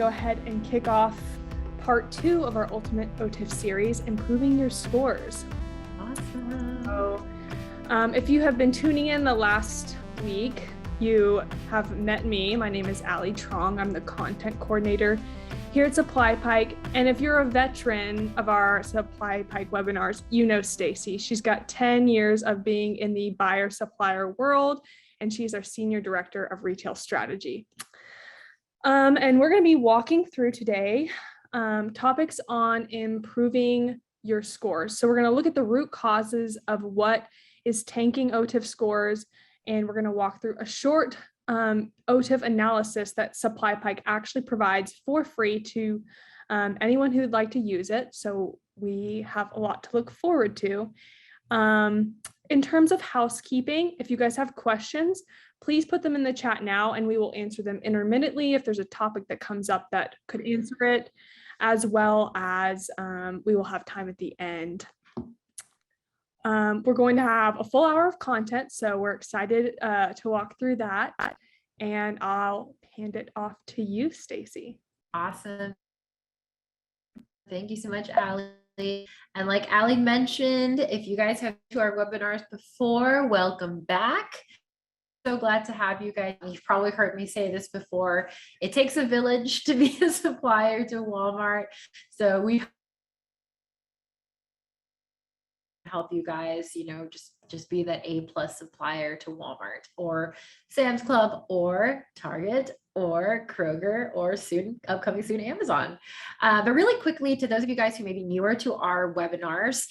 go ahead and kick off part 2 of our Ultimate OTIF series, Improving Your Scores. Awesome. So, if you have been tuning in the last week, you have met me. My name is Allie Trong. I'm the content coordinator here at Supply Pike. And if you're a veteran of our Supply Pike webinars, you know Stacy. She's got 10 years of being in the buyer supplier world, and she's our Senior Director of Retail Strategy. And we're going to be walking through today topics on improving your scores. So we're going to look at the root causes of what is tanking OTIF scores, and we're going to walk through a short OTIF analysis that Supply Pike actually provides for free to anyone who would like to use it. So we have a lot to look forward to. In terms of housekeeping, if you guys have questions, please put them in the chat now and we will answer them intermittently if there's a topic that comes up that could answer it, as well as we will have time at the end. We're going to have a full hour of content, so we're excited to walk through that. And I'll hand it off to you, Stacy. Awesome. Thank you so much, Allie. And like Allie mentioned, if you guys have been to our webinars before, welcome back. So glad to have you guys. You've probably heard me say this before. It takes a village to be a supplier to Walmart. So we help you guys, just be that A+ supplier to Walmart or Sam's Club or Target or Kroger or upcoming soon Amazon. But really quickly, to those of you guys who may be newer to our webinars,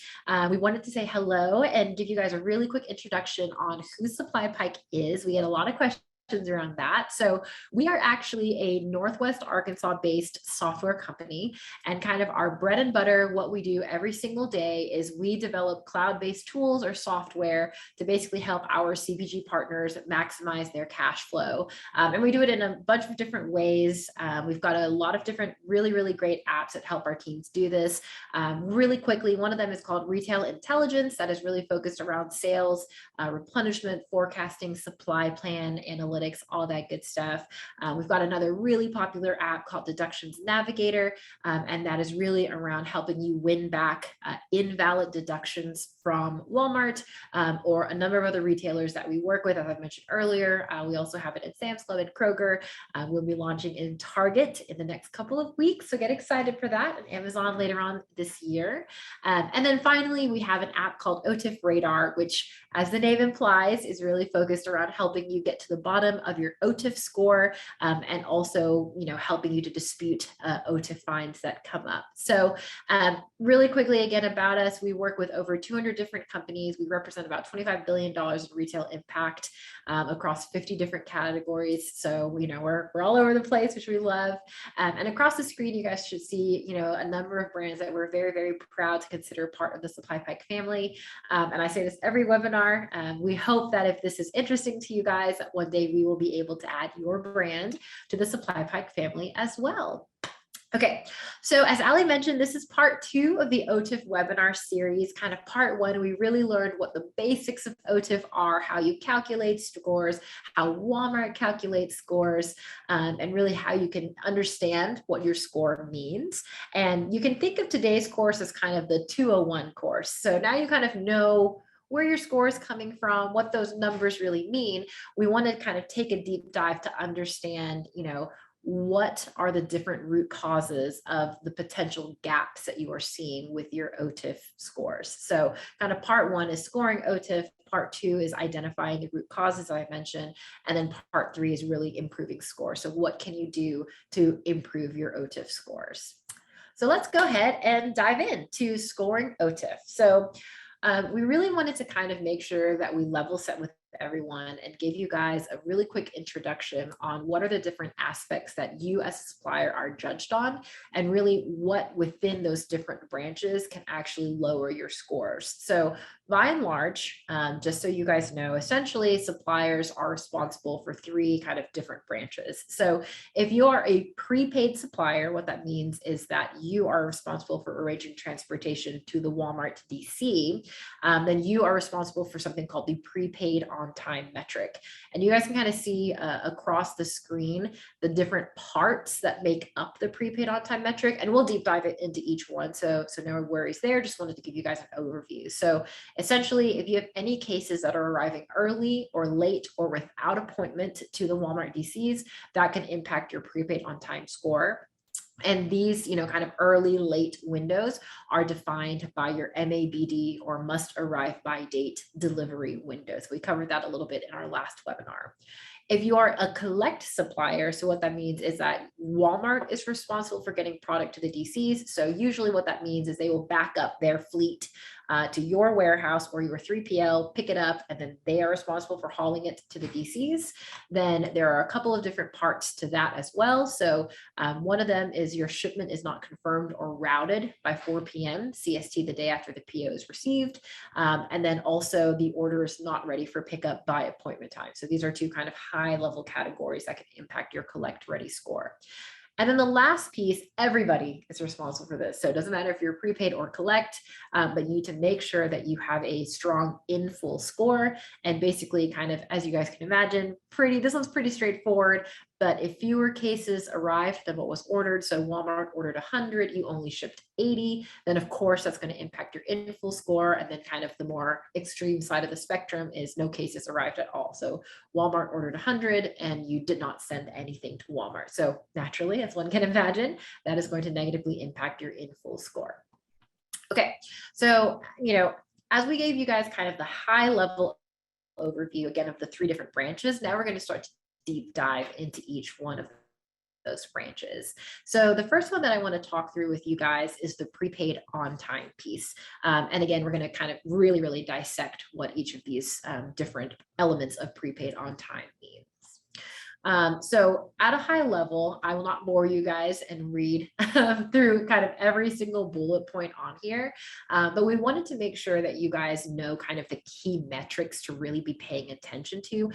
we wanted to say hello and give you guys a really quick introduction on who Supply Pike is. We get a lot of questions around that. So we are actually a Northwest Arkansas based software company, and kind of our bread and butter, what we do every single day is we develop cloud-based tools or software to basically help our CPG partners maximize their cash flow. And we do it in a bunch of different ways. We've got a lot of different really great apps that help our teams do this. Really quickly, one of them is called Retail Intelligence, that is really focused around sales, replenishment, forecasting, supply plan, analytics, all that good stuff. We've got another really popular app called Deductions Navigator, and that is really around helping you win back invalid deductions from Walmart or a number of other retailers that we work with, as I mentioned earlier. We also have it at Sam's Club and Kroger. We'll be launching in Target in the next couple of weeks, so get excited for that, and Amazon later on this year. And then finally, we have an app called OTIF Radar, which, as the name implies, is really focused around helping you get to the bottom of your OTIF score, and also, helping you to dispute OTIF fines that come up. So really quickly, again, about us, we work with over 200 different companies. We represent about $25 billion in retail impact across 50 different categories. So, we're all over the place, which we love. And across the screen, you guys should see, a number of brands that we're very proud to consider part of the Supply Pike family. And I say this every webinar. We hope that if this is interesting to you guys, that one day we will be able to add your brand to the Supply Pike family as well. Okay, so as Allie mentioned, this is part 2 of the OTIF webinar series. Kind of part 1, we really learned what the basics of OTIF are, how you calculate scores, how Walmart calculates scores, and really how you can understand what your score means. And you can think of today's course as kind of the 201 course. So now you kind of know where your score is coming from, what those numbers really mean. We want to kind of take a deep dive to understand, what are the different root causes of the potential gaps that you are seeing with your OTIF scores. So kind of part 1 is scoring OTIF, part 2 is identifying the root causes I mentioned, and then part 3 is really improving scores. So what can you do to improve your OTIF scores? So let's go ahead and dive into scoring OTIF. So we really wanted to kind of make sure that we level set with everyone and give you guys a really quick introduction on what are the different aspects that you as a supplier are judged on, and really what within those different branches can actually lower your scores. So by and large, just so you guys know, essentially suppliers are responsible for three kind of different branches. So if you are a prepaid supplier, what that means is that you are responsible for arranging transportation to the Walmart DC, then you are responsible for something called the prepaid on time metric. And you guys can kind of see across the screen the different parts that make up the prepaid on time metric, and we'll deep dive into each one. So no worries there. Just wanted to give you guys an overview. So essentially, if you have any cases that are arriving early or late or without appointment to the Walmart DCs, that can impact your prepaid on time score. And these, kind of early, late windows are defined by your MAVD or must arrive by date delivery windows. We covered that a little bit in our last webinar. If you are a collect supplier, so what that means is that Walmart is responsible for getting product to the DCs. So usually what that means is they will back up their fleet to your warehouse or your 3PL, pick it up, and then they are responsible for hauling it to the DCs. Then there are a couple of different parts to that as well. So one of them is your shipment is not confirmed or routed by 4 p.m. CST the day after the PO is received. And then also the order is not ready for pickup by appointment time. So these are two kind of high level categories that can impact your collect ready score. And then the last piece, everybody is responsible for this. So it doesn't matter if you're prepaid or collect, but you need to make sure that you have a strong in full score. And basically kind of, as you guys can imagine, this one's pretty straightforward, but if fewer cases arrived than what was ordered, so Walmart ordered 100, you only shipped 80, then of course that's going to impact your in full score. And then kind of the more extreme side of the spectrum is no cases arrived at all. So Walmart ordered 100 and you did not send anything to Walmart. So naturally, as one can imagine, that is going to negatively impact your in full score. Okay, so, as we gave you guys kind of the high level overview again of the three different branches, now we're going to start to deep dive into each one of those branches. So the first one that I want to talk through with you guys is the prepaid on time piece. And again, we're going to kind of really dissect what each of these different elements of prepaid on time means. So at a high level, I will not bore you guys and read through kind of every single bullet point on here, but we wanted to make sure that you guys know kind of the key metrics to really be paying attention to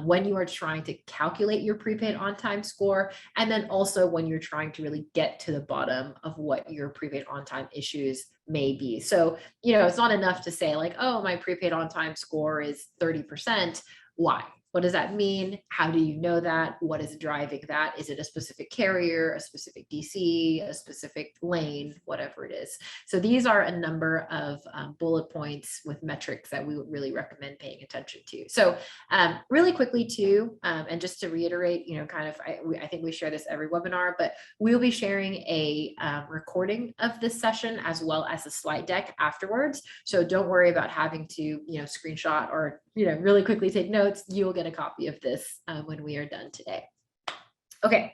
when you are trying to calculate your prepaid on time score, and then also when you're trying to really get to the bottom of what your prepaid on time issues may be. So, it's not enough to say like, oh, my prepaid on time score is 30%. Why? What does that mean? How do you know that? What is driving that? Is it a specific carrier, a specific DC, a specific lane, whatever it is? So these are a number of bullet points with metrics that we would really recommend paying attention to. So really quickly too, and just to reiterate, I think we share this every webinar, but we'll be sharing a recording of this session as well as a slide deck afterwards. So don't worry about having to, screenshot or really quickly take notes. You will get a copy of this when we are done today. Okay,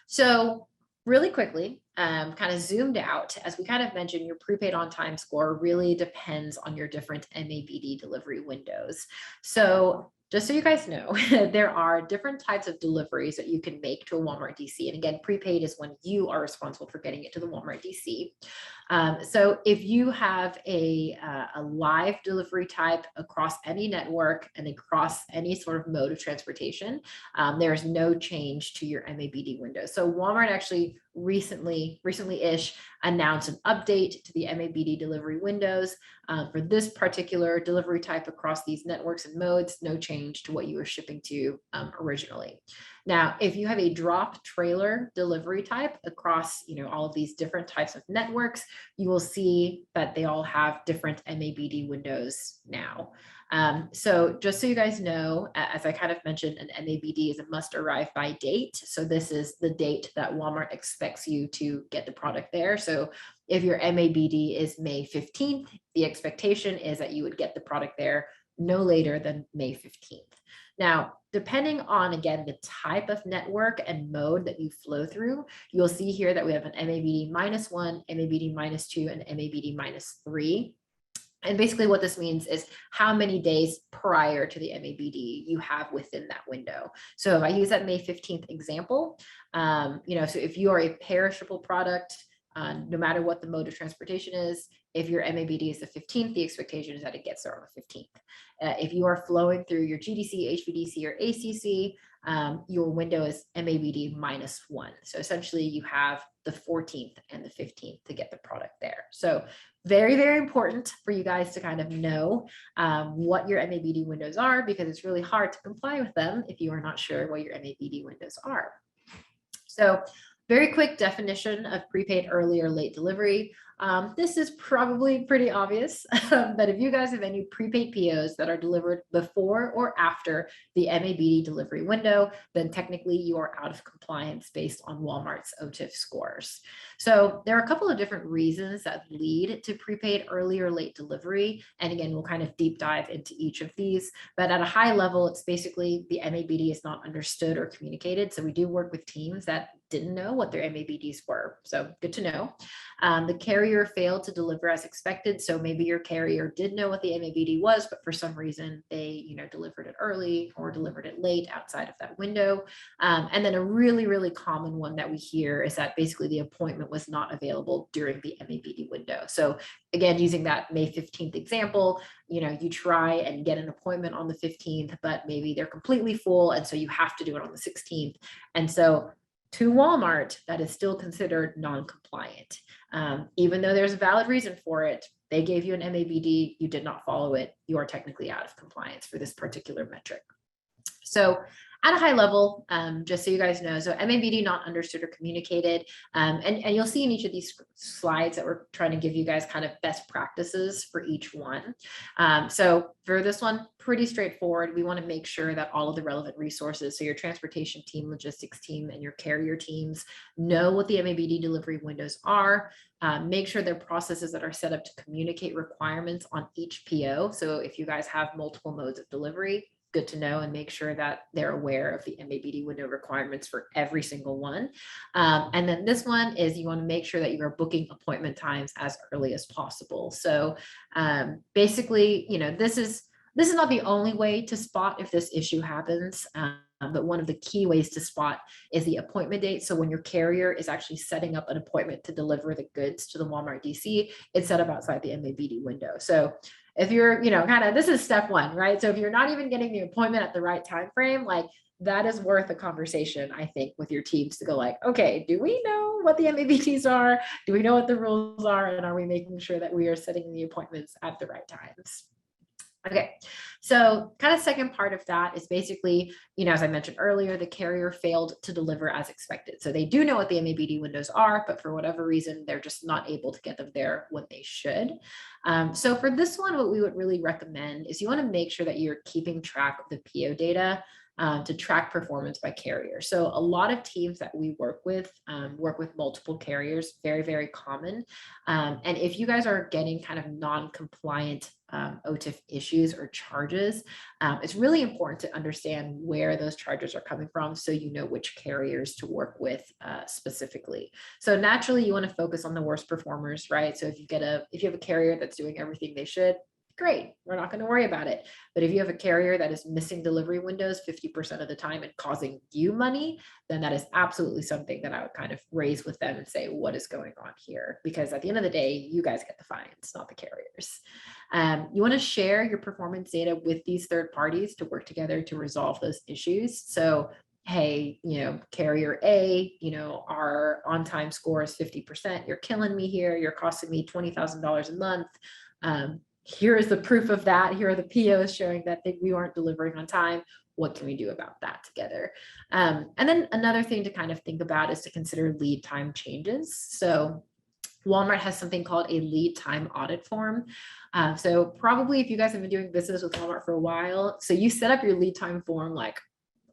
so really quickly, kind of zoomed out, as we kind of mentioned, your prepaid on time score really depends on your different MAVD delivery windows. So just so you guys know, there are different types of deliveries that you can make to a Walmart DC. And again, prepaid is when you are responsible for getting it to the Walmart DC. So if you have a live delivery type across any network and across any sort of mode of transportation, there's no change to your MAVD window. So Walmart actually recently-ish announced an update to the MAVD delivery windows for this particular delivery type across these networks and modes. No change to what you were shipping to originally. Now, if you have a drop trailer delivery type across, all of these different types of networks, you will see that they all have different MAVD windows now. So just so you guys know, as I kind of mentioned, an MAVD is a must arrive by date. So this is the date that Walmart expects you to get the product there. So if your MAVD is May 15th, the expectation is that you would get the product there no later than May 15th. Now, depending on, again, the type of network and mode that you flow through, you'll see here that we have an MAVD -1, MAVD -2, and MAVD -3. And basically what this means is how many days prior to the MAVD you have within that window. So if I use that May 15th example, so if you are a perishable product, No matter what the mode of transportation is, if your MAVD is the 15th, the expectation is that it gets there on the 15th. If you are flowing through your GDC, HVDC, or ACC, your window is MAVD -1. So essentially you have the 14th and the 15th to get the product there. So very, very important for you guys to kind of know what your MAVD windows are, because it's really hard to comply with them if you are not sure what your MAVD windows are. So very quick definition of prepaid early or late delivery. This is probably pretty obvious, but if you guys have any prepaid POs that are delivered before or after the MAVD delivery window, then technically you are out of compliance based on Walmart's OTIF scores. So there are a couple of different reasons that lead to prepaid early or late delivery. And again, we'll kind of deep dive into each of these, but at a high level, it's basically the MAVD is not understood or communicated. So we do work with teams that didn't know what their MAVDs were. So good to know. The carrier failed to deliver as expected. So maybe your carrier did know what the MAVD was, but for some reason they, delivered it early or delivered it late outside of that window. And then a really, really common one that we hear is that basically the appointment was not available during the MAVD window. So again, using that May 15th example, you try and get an appointment on the 15th, but maybe they're completely full. And so you have to do it on the 16th. And so to Walmart, that is still considered non-compliant. Even though there's a valid reason for it, they gave you an MAVD, you did not follow it, you are technically out of compliance for this particular metric. So at a high level, just so you guys know, so MAVD not understood or communicated, and you'll see in each of these slides that we're trying to give you guys kind of best practices for each one. So for this one, pretty straightforward. We want to make sure that all of the relevant resources, so your transportation team, logistics team, and your carrier teams know what the MAVD delivery windows are. Make sure they're processes that are set up to communicate requirements on each PO. So if you guys have multiple modes of delivery, good to know, and make sure that they're aware of the MAVD window requirements for every single one. And then this one is you want to make sure that you are booking appointment times as early as possible. So basically, this is not the only way to spot if this issue happens. But one of the key ways to spot is the appointment date. So when your carrier is actually setting up an appointment to deliver the goods to the Walmart DC, it's set up outside the MAVD window. So if you're, this is step one, right? So if you're not even getting the appointment at the right time frame, like that is worth a conversation, I think, with your teams to go like, okay, do we know what the MAVDs are? Do we know what the rules are? And are we making sure that we are setting the appointments at the right times? Okay, so kind of second part of that is basically, as I mentioned earlier, the carrier failed to deliver as expected. So they do know what the MAVD windows are, but for whatever reason, they're just not able to get them there when they should. So for this one, what we would really recommend is you want to make sure that you're keeping track of the PO data to track performance by carrier. So a lot of teams that we work with multiple carriers, very, very common. And if you guys are getting kind of non-compliant OTIF issues or charges, it's really important to understand where those charges are coming from so you know which carriers to work with specifically. So naturally, you want to focus on the worst performers, right? So if you have a carrier that's doing everything they should, great, we're not going to worry about it. But if you have a carrier that is missing delivery windows 50% of the time and causing you money, then that is absolutely something that I would kind of raise with them and say, what is going on here? Because at the end of the day, you guys get the fines, not the carriers. You want to share your performance data with these third parties to work together to resolve those issues. So hey, carrier A, our on-time score is 50%. You're killing me here. You're costing me $20,000 a month. Here is the proof of that. Here are the POs showing that we aren't delivering on time. What can we do about that together? And then another thing to kind of think about is to consider lead time changes. So Walmart has something called a lead time audit form. So probably if you guys have been doing business with Walmart for a while, so you set up your lead time form like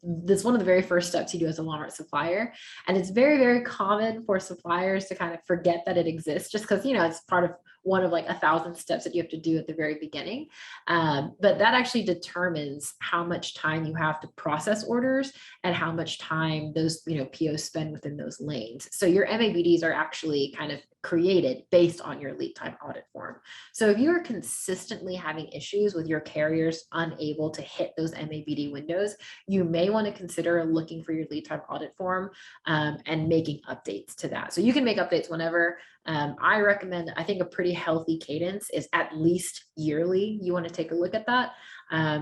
this, one of the very first steps you do as a Walmart supplier. And it's very, very common for suppliers to kind of forget that it exists just because, it's part of one of like 1,000 steps that you have to do at the very beginning. But that actually determines how much time you have to process orders and how much time those, POs spend within those lanes. So your MAVDs are actually kind of created based on your lead time audit form. So if you're consistently having issues with your carriers unable to hit those MAVD windows, you may want to consider looking for your lead time audit form and making updates to that. So you can make updates whenever, I recommend, I think a pretty healthy cadence is at least yearly. You want to take a look at that.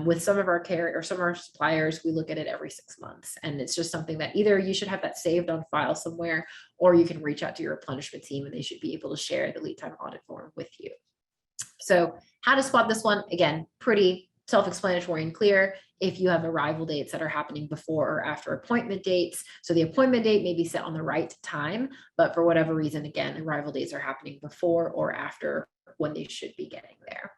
With some of our some of our suppliers, we look at it every 6 months. And it's just something that either you should have that saved on file somewhere, or you can reach out to your replenishment team and they should be able to share the lead time audit form with you. So how to spot this one, again, pretty self-explanatory and clear. If you have arrival dates that are happening before or after appointment dates, so the appointment date may be set on the right time, but for whatever reason, again, arrival dates are happening before or after when they should be getting there.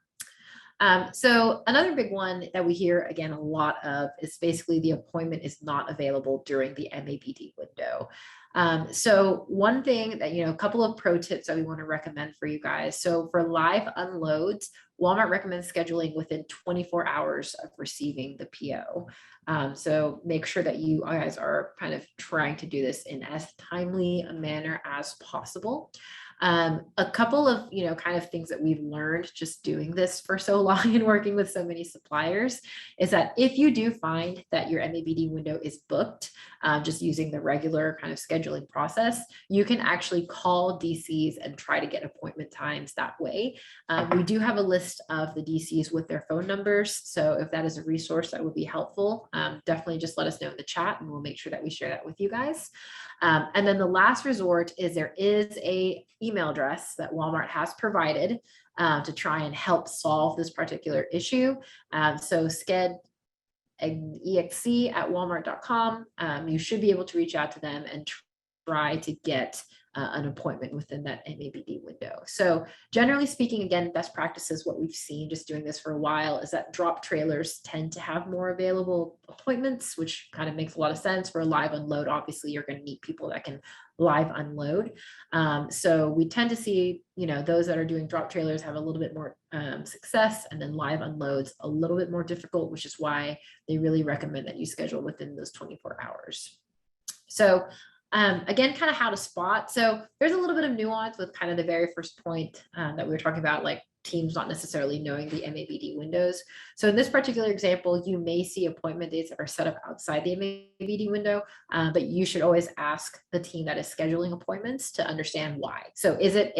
So another big one that we hear again a lot of is basically the appointment is not available during the MAVD window. So one thing that, a couple of pro tips that we want to recommend for you guys. So for live unloads, Walmart recommends scheduling within 24 hours of receiving the PO. So make sure that you guys are kind of trying to do this in as timely a manner as possible. A couple of, kind of things that we've learned just doing this for so long and working with so many suppliers is that if you do find that your MAVD window is booked, just using the regular kind of scheduling process, you can actually call DCs and try to get appointment times that way. We do have a list of the DCs with their phone numbers. So if that is a resource that would be helpful, definitely just let us know in the chat and we'll make sure that we share that with you guys. And then the last resort is there is a email address that Walmart has provided to try and help solve this particular issue. So skedexe@walmart.com. You should be able to reach out to them and try to get an appointment within that MAVD window. So generally speaking, again, best practices, what we've seen just doing this for a while is that drop trailers tend to have more available appointments, which kind of makes a lot of sense. For a live unload, obviously you're going to need people that can live unload. So we tend to see, those that are doing drop trailers have a little bit more success, and then live unloads a little bit more difficult, which is why they really recommend that you schedule within those 24 hours. So again, kind of how to spot. So there's a little bit of nuance with kind of the very first point that we were talking about, like teams not necessarily knowing the MAVD windows. So in this particular example, you may see appointment dates that are set up outside the MAVD window, but you should always ask the team that is scheduling appointments to understand why. So is it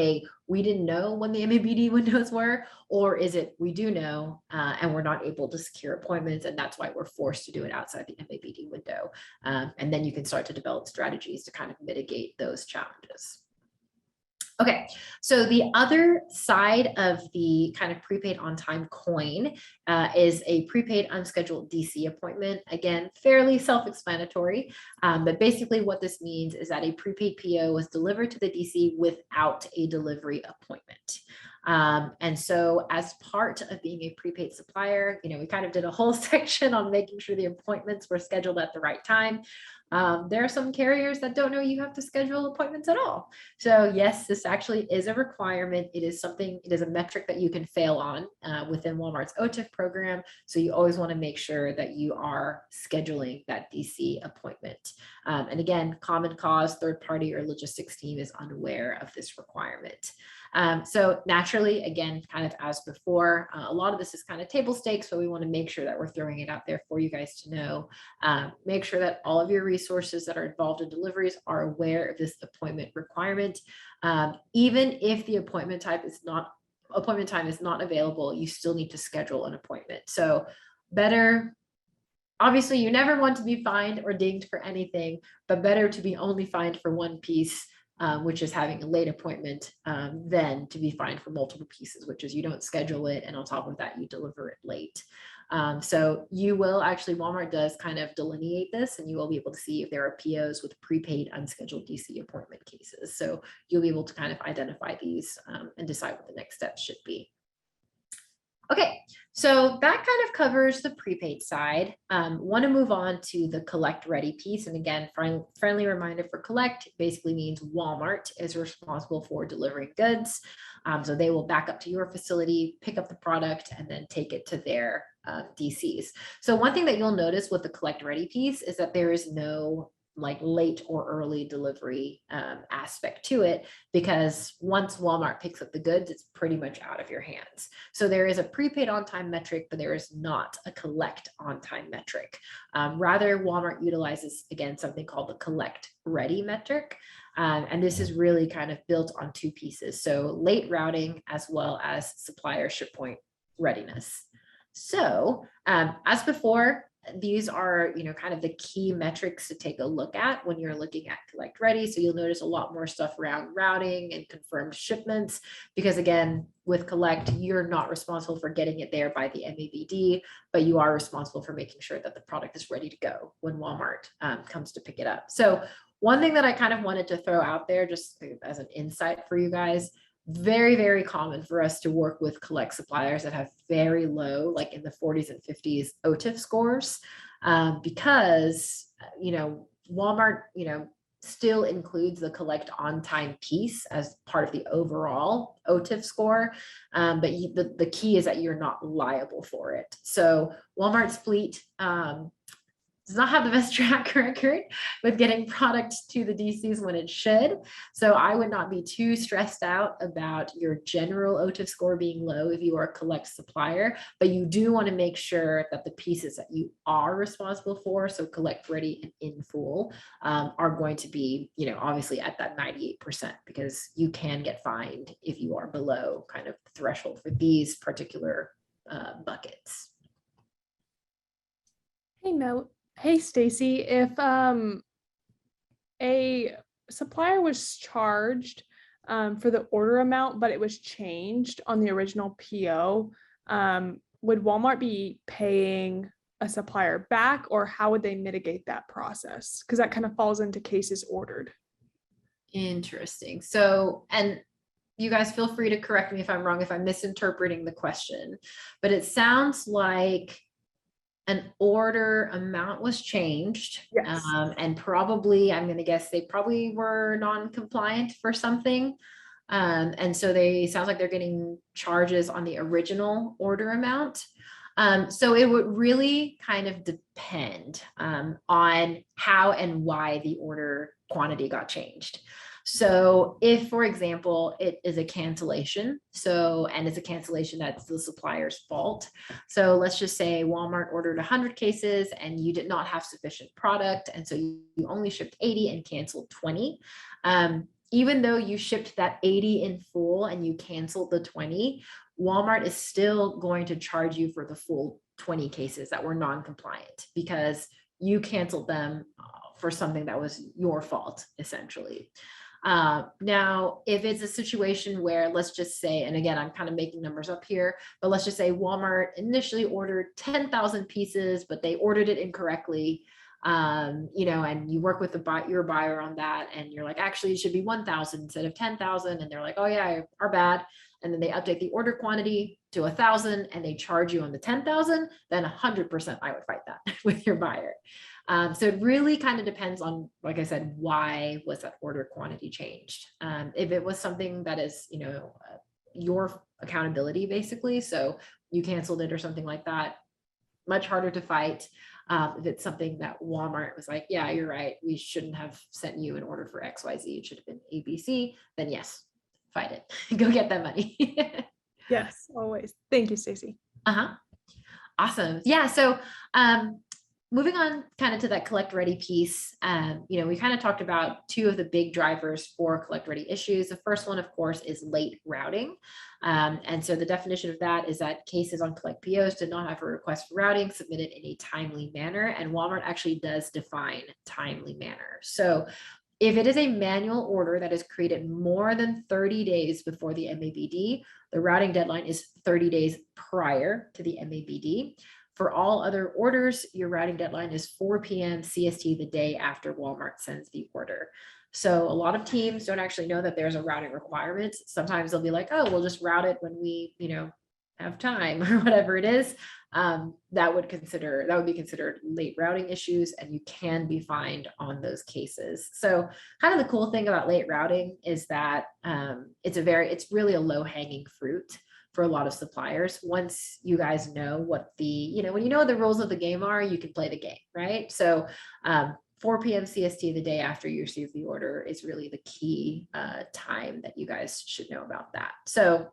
we didn't know when the MAVD windows were, or is it we do know and we're not able to secure appointments, and that's why we're forced to do it outside the MAVD window. And then you can start to develop strategies to kind of mitigate those challenges. Okay, so the other side of the kind of prepaid on time coin is a prepaid unscheduled DC appointment. Again, fairly self-explanatory, but basically what this means is that a prepaid PO was delivered to the DC without a delivery appointment. And so as part of being a prepaid supplier, we kind of did a whole section on making sure the appointments were scheduled at the right time. There are some carriers that don't know you have to schedule appointments at all. So yes, this actually is a requirement. It is a metric that you can fail on within Walmart's OTIF program. So you always want to make sure that you are scheduling that DC appointment. And again, common cause, third party or logistics team is unaware of this requirement. So naturally, again, kind of as before, a lot of this is kind of table stakes, but we want to make sure that we're throwing it out there for you guys to know. Make sure that all of your resources that are involved in deliveries are aware of this appointment requirement. Even if the appointment time is not available, you still need to schedule an appointment. So obviously you never want to be fined or dinged for anything, but better to be only fined for one piece, which is having a late appointment, than to be fined for multiple pieces, which is you don't schedule it, and on top of that, you deliver it late. So you will actually, Walmart does kind of delineate this, and you will be able to see if there are POs with prepaid unscheduled DC appointment cases. So you'll be able to kind of identify these and decide what the next steps should be. Okay, so that kind of covers the prepaid side. Want to move on to the collect ready piece. And again, friendly reminder for collect basically means Walmart is responsible for delivering goods. So they will back up to your facility, pick up the product, and then take it to their DCs. So one thing that you'll notice with the collect ready piece is that there is no like late or early delivery aspect to it, because once Walmart picks up the goods, it's pretty much out of your hands. So there is a prepaid on time metric, but there is not a collect on time metric. Rather, Walmart utilizes, again, something called the collect ready metric. And this is really kind of built on two pieces. So late routing as well as supplier ship point readiness. So as before, these are, kind of the key metrics to take a look at when you're looking at collect ready. So you'll notice a lot more stuff around routing and confirmed shipments, because again, with collect, you're not responsible for getting it there by the MAVD, but you are responsible for making sure that the product is ready to go when Walmart comes to pick it up. So one thing that I kind of wanted to throw out there just as an insight for you guys, very, very common for us to work with collect suppliers that have very low, like in the 40s and 50s OTIF scores, because, Walmart, still includes the collect on time piece as part of the overall OTIF score. But the key is that you're not liable for it. So Walmart's fleet, does not have the best track record with getting products to the DCs when it should. So I would not be too stressed out about your general OTIF score being low if you are a collect supplier, but you do want to make sure that the pieces that you are responsible for, so collect ready and in full, are going to be, obviously at that 98%, because you can get fined if you are below kind of the threshold for these particular buckets. Hey, Mel. Hey, Stacy, if a supplier was charged for the order amount, but it was changed on the original PO, would Walmart be paying a supplier back, or how would they mitigate that process? Because that kind of falls into cases ordered. Interesting. So, and you guys feel free to correct me if I'm wrong, if I'm misinterpreting the question, but it sounds like an order amount was changed. Yes. And probably, I'm going to guess they probably were non-compliant for something. And so sounds like they're getting charges on the original order amount. So it would really kind of depend on how and why the order quantity got changed. So if, for example, it is a cancellation, and it's a cancellation that's the supplier's fault. So let's just say Walmart ordered 100 cases and you did not have sufficient product. And so you only shipped 80 and canceled 20. Even though you shipped that 80 in full and you canceled the 20, Walmart is still going to charge you for the full 20 cases that were non-compliant, because you canceled them for something that was your fault, essentially. Now, if it's a situation where, let's just say, and again, I'm kind of making numbers up here, but let's just say Walmart initially ordered 10,000 pieces, but they ordered it incorrectly, and you work with your buyer on that, and you're like, actually, it should be 1,000 instead of 10,000, and they're like, oh yeah, our bad. And then they update the order quantity to 1,000 and they charge you on the 10,000, then 100% I would fight that with your buyer. So it really kind of depends on, like I said, why was that order quantity changed? If it was something that is, your accountability, basically, so you canceled it or something like that, much harder to fight. If it's something that Walmart was like, yeah, you're right, we shouldn't have sent you an order for XYZ, it should have been ABC, then yes, fight it. Go get that money. Yes, always. Thank you, Stacy. Awesome. Yeah. So moving on kind of to that collect ready piece, we kind of talked about two of the big drivers for collect ready issues. The first one, of course, is late routing. And so the definition of that is that cases on collect POs did not have a request for routing submitted in a timely manner. And Walmart actually does define timely manner. So if it is a manual order that is created more than 30 days before the MAVD, the routing deadline is 30 days prior to the MAVD. For all other orders, your routing deadline is 4 p.m. CST the day after Walmart sends the order. So a lot of teams don't actually know that there's a routing requirement. Sometimes they'll be like, oh, we'll just route it when we, have time or whatever it is. That would be considered late routing issues, and you can be fined on those cases. So kind of the cool thing about late routing is that it's really a low hanging fruit for a lot of suppliers. Once you guys know what when you know what the rules of the game are, you can play the game, right? So 4 p.m. CST the day after you receive the order is really the key time that you guys should know about that. So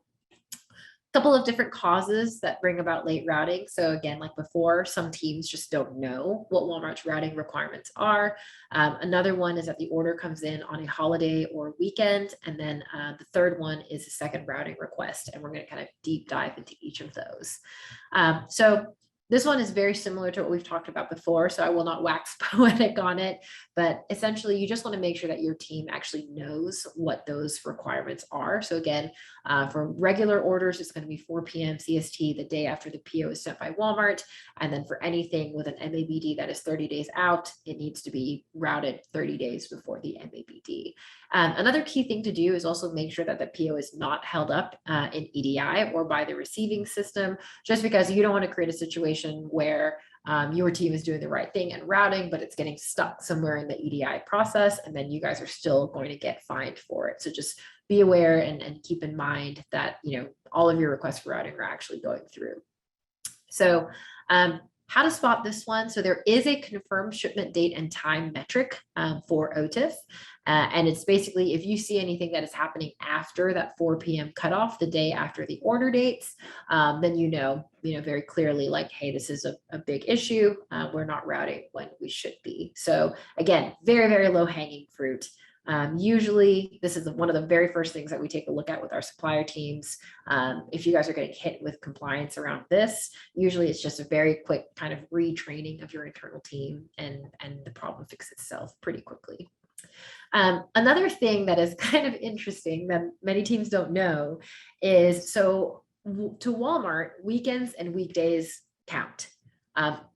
couple of different causes that bring about late routing. So again, like before, some teams just don't know what Walmart's routing requirements are. Another one is that the order comes in on a holiday or weekend. And then the third one is a second routing request. And we're going to kind of deep dive into each of those. So this one is very similar to what we've talked about before, so I will not wax poetic on it, but essentially you just want to make sure that your team actually knows what those requirements are. So again, for regular orders, it's going to be 4 p.m. CST the day after the PO is sent by Walmart. And then for anything with an MAVD that is 30 days out, it needs to be routed 30 days before the MAVD. Another key thing to do is also make sure that the PO is not held up in EDI or by the receiving system, just because you don't want to create a situation where your team is doing the right thing and routing, but it's getting stuck somewhere in the EDI process, and then you guys are still going to get fined for it. So just be aware and keep in mind that, you know, all of your requests for routing are actually going through. So how to spot this one. So there is a confirmed shipment date and time metric for OTIF. And it's basically, if you see anything that is happening after that 4 p.m. cutoff, the day after the order dates, then you know very clearly, like, hey, this is a big issue. We're not routing when we should be. So again, very, very low hanging fruit. Usually this is one of the very first things that we take a look at with our supplier teams. If you guys are getting hit with compliance around this, usually it's just a very quick kind of retraining of your internal team, and the problem fixes itself pretty quickly. Another thing that is kind of interesting that many teams don't know is, so to Walmart, weekends and weekdays count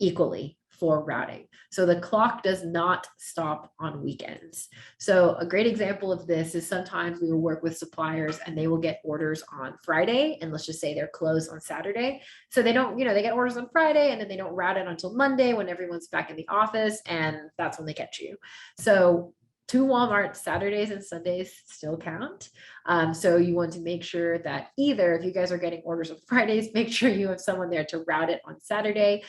equally for routing. So the clock does not stop on weekends. So a great example of this is sometimes we will work with suppliers and they will get orders on Friday, and let's just say they're closed on Saturday. So they don't, they get orders on Friday and then they don't route it until Monday when everyone's back in the office, and that's when they catch you. So to Walmart, Saturdays and Sundays still count. So you want to make sure that either if you guys are getting orders on Fridays, make sure you have someone there to route it on Saturday,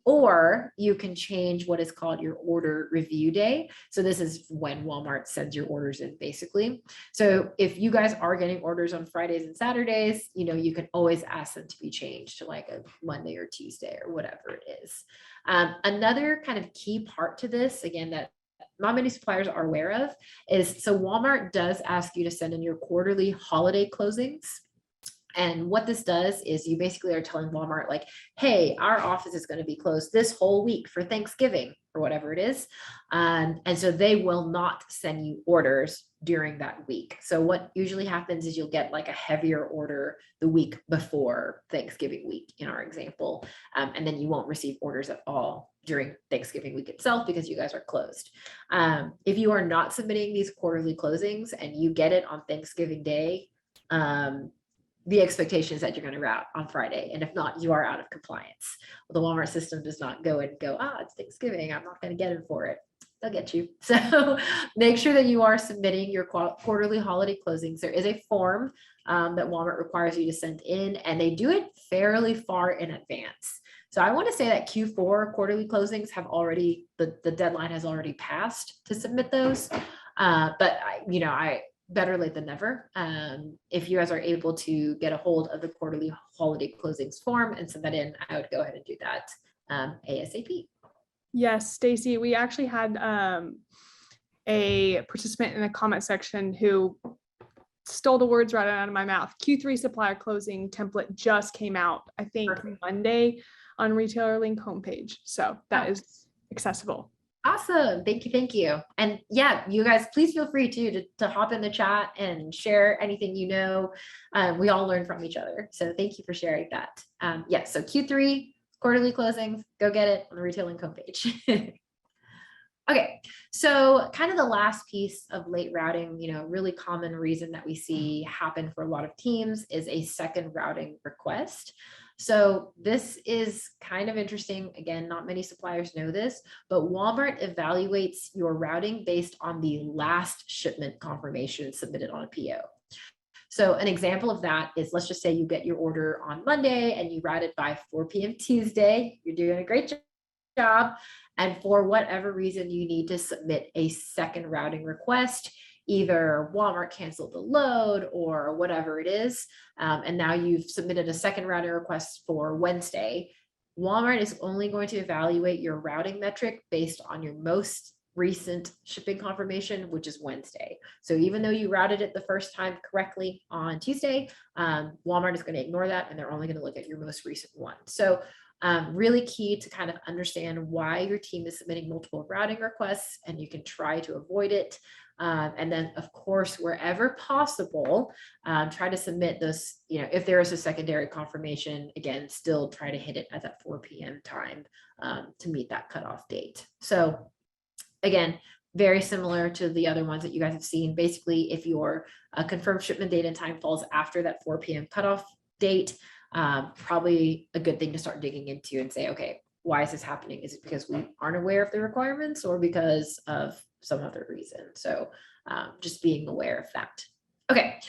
or you can change what is called your order review day. So this is when Walmart sends your orders in, basically. So if you guys are getting orders on Fridays and Saturdays, you can always ask them to be changed to like a Monday or Tuesday or whatever it is. Another kind of key part to this, again, that not many suppliers are aware of, is so Walmart does ask you to send in your quarterly holiday closings. And what this does is you basically are telling Walmart, like, hey, our office is going to be closed this whole week for Thanksgiving or whatever it is. And so they will not send you orders during that week. So what usually happens is you'll get like a heavier order the week before Thanksgiving week, in our example. And then you won't receive orders at all during Thanksgiving week itself because you guys are closed. If you are not submitting these quarterly closings and you get it on Thanksgiving Day, the expectation is that you're going to route on Friday. And if not, you are out of compliance. The Walmart system does not go and go, it's Thanksgiving, I'm not going to get it for it. They'll get you. So make sure that you are submitting your quarterly holiday closings. There is a form that Walmart requires you to send in, and they do it fairly far in advance. So I want to say that Q4 quarterly closings have already, the deadline has already passed to submit those. But I better late than never. If you guys are able to get a hold of the quarterly holiday closings form and send that in, I would go ahead and do that ASAP. Yes, Stacy, we actually had a participant in the comment section who stole the words right out of my mouth. Q3 supplier closing template just came out, I think, Perfect. Monday on Retailer Link homepage. So that is accessible. Awesome. Thank you. And yeah, you guys, please feel free to hop in the chat and share anything we all learn from each other. So thank you for sharing that. So Q3 quarterly closings, go get it on the Retail Link homepage. Okay, so kind of the last piece of late routing, really common reason that we see happen for a lot of teams is a second routing request. So this is kind of interesting. Again, not many suppliers know this, but Walmart evaluates your routing based on the last shipment confirmation submitted on a PO. So an example of that is, let's just say you get your order on Monday and you route it by 4 p.m. Tuesday. You're doing a great job. And for whatever reason, you need to submit a second routing request, either Walmart canceled the load or whatever it is. And now you've submitted a second routing request for Wednesday. Walmart is only going to evaluate your routing metric based on your most recent shipping confirmation, which is Wednesday. So even though you routed it the first time correctly on Tuesday, Walmart is going to ignore that and they're only going to look at your most recent one. So really key to kind of understand why your team is submitting multiple routing requests, and you can try to avoid it. And then, of course, wherever possible, try to submit those, if there is a secondary confirmation, again, still try to hit it at that 4 p.m. time to meet that cutoff date. So again, very similar to the other ones that you guys have seen. Basically, if your confirmed shipment date and time falls after that 4 p.m. cutoff date, probably a good thing to start digging into and say, okay, why is this happening? Is it because we aren't aware of the requirements or because of some other reason? So just being aware of that. Okay,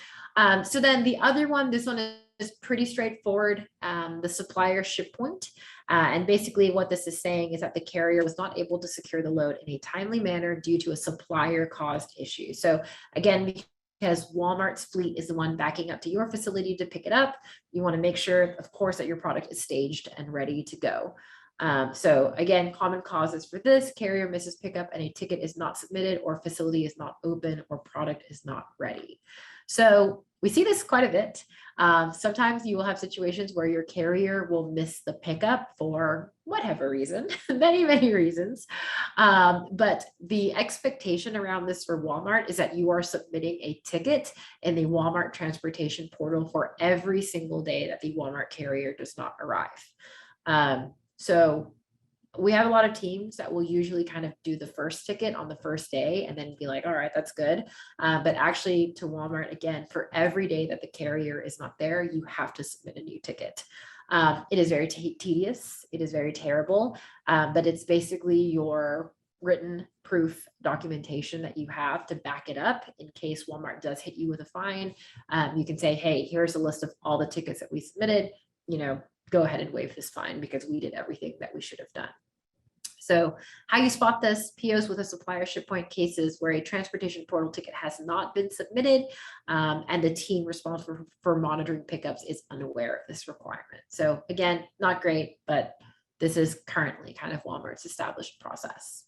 so then the other one, this one is pretty straightforward, the supplier ship point. And basically what this is saying is that the carrier was not able to secure the load in a timely manner due to a supplier caused issue. So again, because Walmart's fleet is the one backing up to your facility to pick it up, you want to make sure, of course, that your product is staged and ready to go. So again, common causes for this: carrier misses pickup and a ticket is not submitted, or facility is not open, or product is not ready. So we see this quite a bit. Sometimes you will have situations where your carrier will miss the pickup for whatever reason, many reasons. But the expectation around this for Walmart is that you are submitting a ticket in the Walmart transportation portal for every single day that the Walmart carrier does not arrive. So we have a lot of teams that will usually kind of do the first ticket on the first day and then be like, all right, that's good. But actually to Walmart, again, for every day that the carrier is not there, you have to submit a new ticket. It is very tedious. It is very terrible, but it's basically your written proof documentation that you have to back it up in case Walmart does hit you with a fine. You can say, hey, here's a list of all the tickets that we submitted, go ahead and waive this fine because we did everything that we should have done. So how you spot this: POs with a supplier ship point cases where a transportation portal ticket has not been submitted and the team responsible for monitoring pickups is unaware of this requirement. So again, not great, but this is currently kind of Walmart's established process.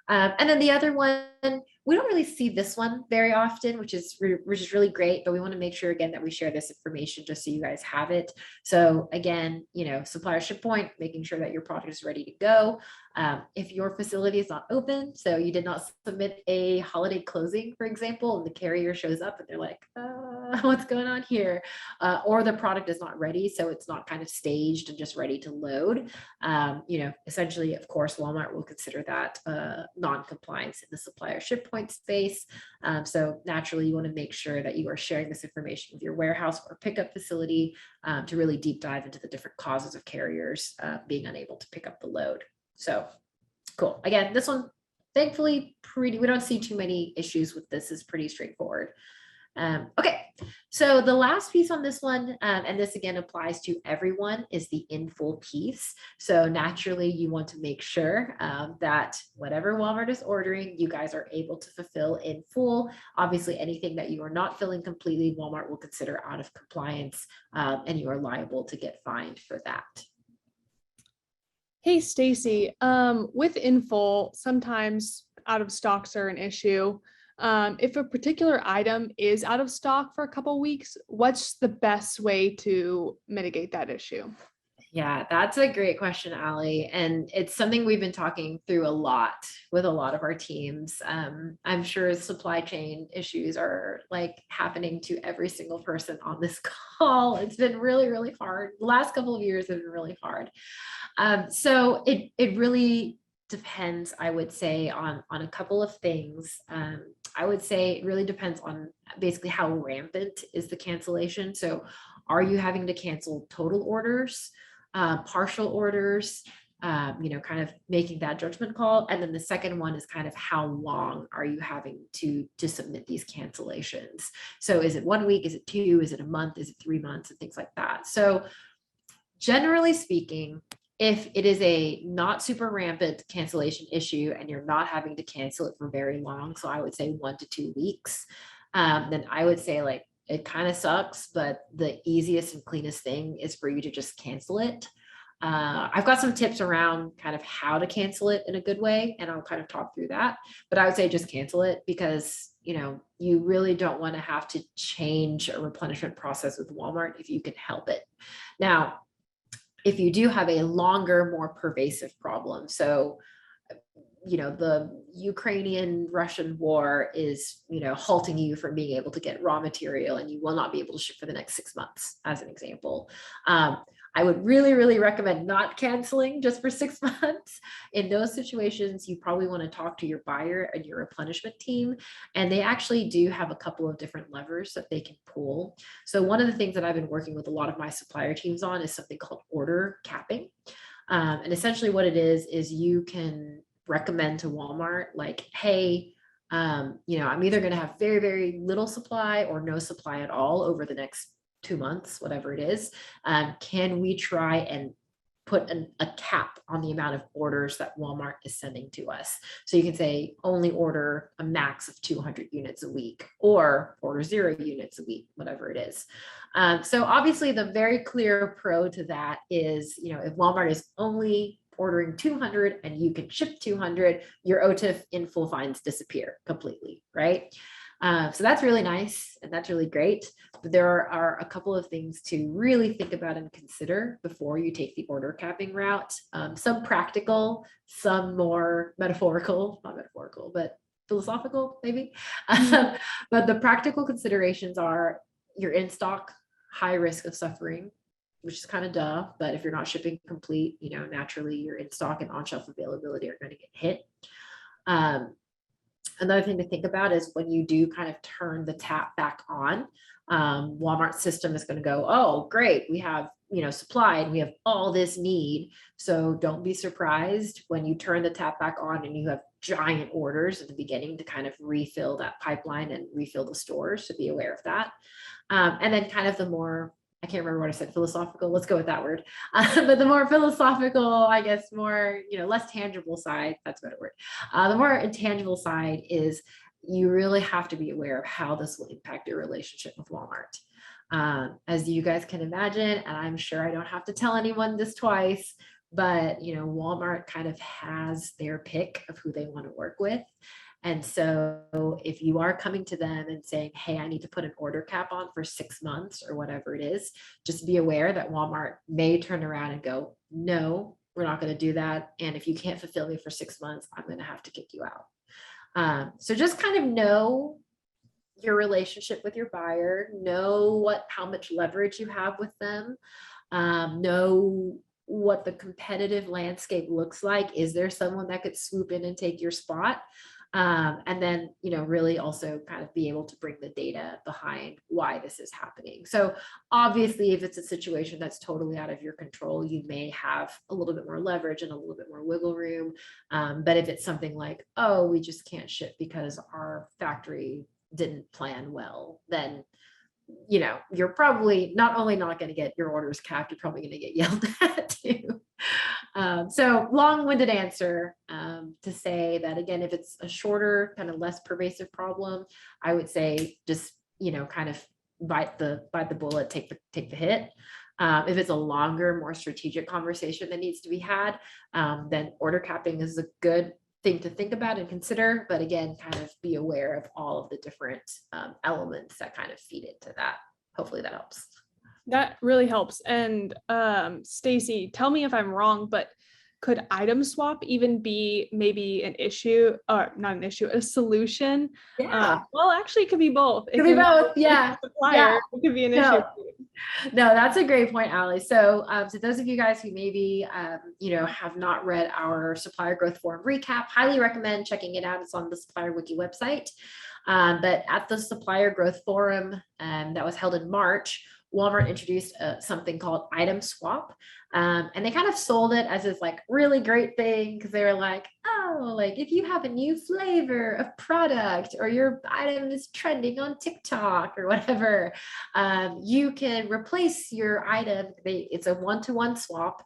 And then the other one, we don't really see this one very often, which is really great, but we want to make sure again that we share this information just so you guys have it. So again, supplier ship point, making sure that your product is ready to go. If your facility is not open, so you did not submit a holiday closing, for example, and the carrier shows up and they're like, what's going on here? Or the product is not ready, so it's not kind of staged and just ready to load. Essentially, of course, Walmart will consider that non-compliance in the supplier ship point space. So naturally, you want to make sure that you are sharing this information with your warehouse or pickup facility to really deep dive into the different causes of carriers being unable to pick up the load. So cool. Again, this one, thankfully, we don't see too many issues with this. Is pretty straightforward. Okay, so the last piece on this one, and this again applies to everyone, is the in full piece. So naturally, you want to make sure that whatever Walmart is ordering, you guys are able to fulfill in full. Obviously, anything that you are not filling completely, Walmart will consider out of compliance, and you are liable to get fined for that. Hey, Stacy, with in full, sometimes out of stocks are an issue. If a particular item is out of stock for a couple of weeks, what's the best way to mitigate that issue? Yeah, that's a great question, Allie. And it's something we've been talking through a lot with a lot of our teams. I'm sure supply chain issues are like happening to every single person on this call. It's been really hard. The last couple of years have been really hard. So it really depends, I would say, on a couple of things. I would say it really depends on basically how rampant is the cancellation. So are you having to cancel total orders, partial orders, kind of making that judgment call? And then the second one is kind of how long are you having to submit these cancellations? So is it 1 week? Is it 2? Is it a month? Is it 3 months? And things like that. So generally speaking, If it is a not super rampant cancellation issue and you're not having to cancel it for very long, so I would say 1 to 2 weeks, then I would say like it kind of sucks, but the easiest and cleanest thing is for you to just cancel it. I've got some tips around kind of how to cancel it in a good way, and I'll kind of talk through that. But I would say just cancel it because, you know, you really don't want to have to change a replenishment process with Walmart if you can help it. Now, if you do have a longer, more pervasive problem, so, you know, the Ukrainian-Russian war is, you know, halting you from being able to get raw material and you will not be able to ship for the next 6 months, as an example. I would really, really recommend not canceling just for 6 months. In those situations, you probably want to talk to your buyer and your replenishment team, and they actually do have a couple of different levers that they can pull. So one of the things that I've been working with a lot of my supplier teams on is something called order capping. And essentially what it is you can recommend to Walmart, like, hey, you know, I'm either going to have very, very little supply or no supply at all over the next 2 months, whatever it is. Can we try and put a cap on the amount of orders that Walmart is sending to us? So you can say only order a max of 200 units a week or order 0 units a week, whatever it is. So obviously the very clear pro to that is, you know, if Walmart is only ordering 200 and you can ship 200, your OTIF in full fines disappear completely, right? So that's really nice and that's really great. But there are a couple of things to really think about and consider before you take the order capping route. Some practical, some more metaphorical, not metaphorical, but philosophical maybe. But the practical considerations are you're in stock, high risk of suffering, which is kind of duh, but if you're not shipping complete, you know, naturally your in stock and on shelf availability are going to get hit. Another thing to think about is when you do kind of turn the tap back on, Walmart's system is going to go, oh, great, we have, you know, supply and we have all this need. So don't be surprised when you turn the tap back on and you have giant orders at the beginning to kind of refill that pipeline and refill the stores, to be aware of that. And then kind of the more, I can't remember what I said, philosophical, let's go with that word. But the more philosophical, I guess, more, you know, less tangible side, that's a better word. The more intangible side is you really have to be aware of how this will impact your relationship with Walmart. As you guys can imagine, and I'm sure I don't have to tell anyone this twice, but, you know, Walmart kind of has their pick of who they want to work with. And so if you are coming to them and saying, hey, I need to put an order cap on for 6 months or whatever it is, just be aware that Walmart may turn around and go, no, we're not going to do that. And if you can't fulfill me for 6 months, I'm going to have to kick you out. So just kind of know your relationship with your buyer, know how much leverage you have with them, know what the competitive landscape looks like. Is there someone that could swoop in and take your spot? And then, you know, really also kind of be able to bring the data behind why this is happening. So obviously, if it's a situation that's totally out of your control, you may have a little bit more leverage and a little bit more wiggle room. But if it's something like, oh, we just can't ship because our factory didn't plan well, then, you know, you're probably not only not going to get your orders capped, you're probably going to get yelled at too. So long-winded answer to say that, again, if it's a shorter, kind of less pervasive problem, I would say just, you know, kind of bite the bullet, take the hit. If it's a longer, more strategic conversation that needs to be had, then order capping is a good thing to think about and consider. But again, kind of be aware of all of the different elements that kind of feed into that. Hopefully that helps. That really helps. And Stacy, tell me if I'm wrong, but could item swap even be maybe an issue, or not an issue, a solution? Yeah. Well, actually, it could be both. It could be both. Yeah. Supplier, it could be an issue. No, that's a great point, Allie. So to those of you guys who maybe, you know, have not read our Supplier Growth Forum recap, highly recommend checking it out. It's on the Supplier Wiki website. But at the Supplier Growth Forum that was held in March, Walmart introduced something called item swap. And they kind of sold it as this like really great thing because they were like, oh, like if you have a new flavor of product or your item is trending on TikTok or whatever, you can replace your item. It's a one-to-one swap.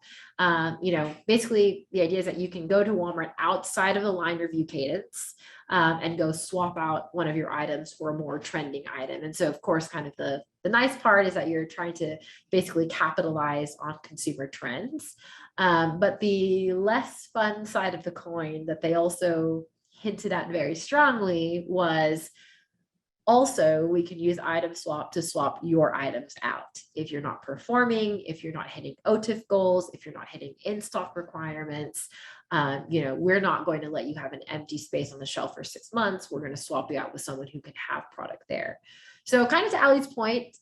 Basically the idea is that you can go to Walmart outside of the line review cadence and go swap out one of your items for a more trending item. And so of course, kind of the nice part is that you're trying to basically capitalize on consumer trends. But the less fun side of the coin that they also hinted at very strongly was also, we can use item swap to swap your items out. If you're not performing, if you're not hitting OTIF goals, if you're not hitting in-stock requirements, we're not going to let you have an empty space on the shelf for 6 months. We're going to swap you out with someone who can have product there. So kind of to Allie's point,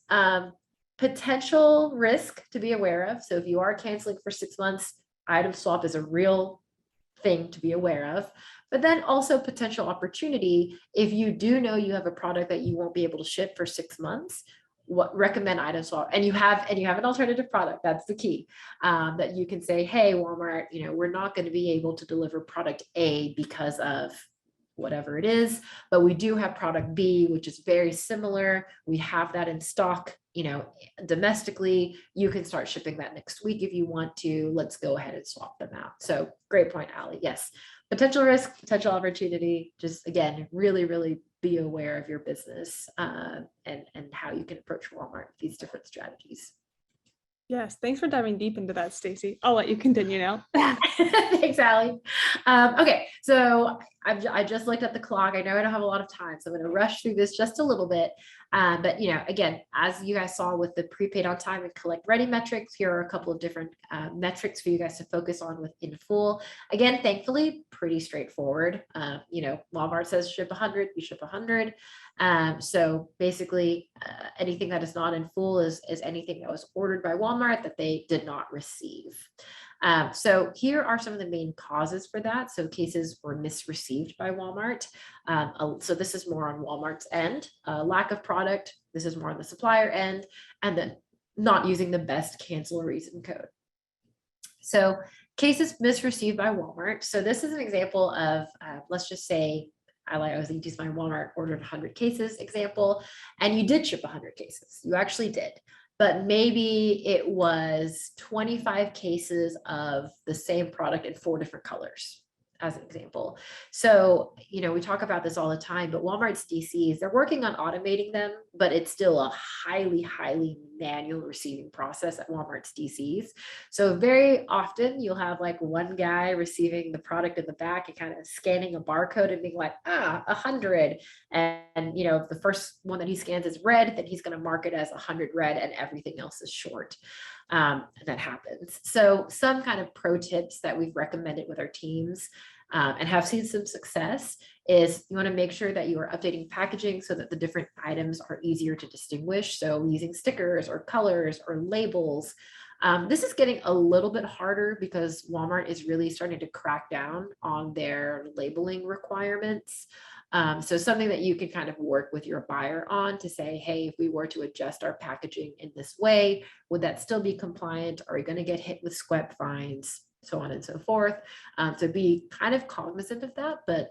potential risk to be aware of. So if you are canceling for 6 months, item swap is a real thing to be aware of. But then also potential opportunity, if you do know you have a product that you won't be able to ship for 6 months, recommend item swap, and you have an alternative product. That's the key, that you can say, hey, Walmart, we're not going to be able to deliver product A because of whatever it is, but we do have product B, which is very similar. We have that in stock, domestically. You can start shipping that next week if you want to. Let's go ahead and swap them out. So great point, Allie. Yes, potential risk, potential opportunity. Just again, really, really be aware of your business and how you can approach Walmart with these different strategies. Yes, thanks for diving deep into that, Stacey. I'll let you continue now. Thanks, Allie. Okay, so I just looked at the clock. I know I don't have a lot of time, so I'm going to rush through this just a little bit. But again, as you guys saw with the prepaid on time and collect ready metrics, here are a couple of different metrics for you guys to focus on with in full. Again, thankfully, pretty straightforward. Walmart says ship 100, we ship 100. So basically, anything that is not in full is anything that was ordered by Walmart that they did not receive. So here are some of the main causes for that. So cases were misreceived by Walmart. So this is more on Walmart's end, lack of product. This is more on the supplier end, and then not using the best cancel reason code. So cases misreceived by Walmart. So this is an example of, let's just say, I was using my Walmart ordered 100 cases example, and you did ship 100 cases. You actually did. But maybe it was 25 cases of the same product in 4 different colors, as an example. So, we talk about this all the time, but Walmart's DCs, they're working on automating them, but it's still a highly, highly manual receiving process at Walmart's DCs. So very often you'll have like one guy receiving the product in the back and kind of scanning a barcode and being like, 100. And if the first one that he scans is red, then he's going to mark it as 100 red and everything else is short. That happens. So some kind of pro tips that we've recommended with our teams and have seen some success is you want to make sure that you are updating packaging so that the different items are easier to distinguish. So using stickers or colors or labels. This is getting a little bit harder because Walmart is really starting to crack down on their labeling requirements. So something that you can kind of work with your buyer on to say, hey, if we were to adjust our packaging in this way, would that still be compliant? Are we going to get hit with SQEP fines? So on and so forth. So be kind of cognizant of that, but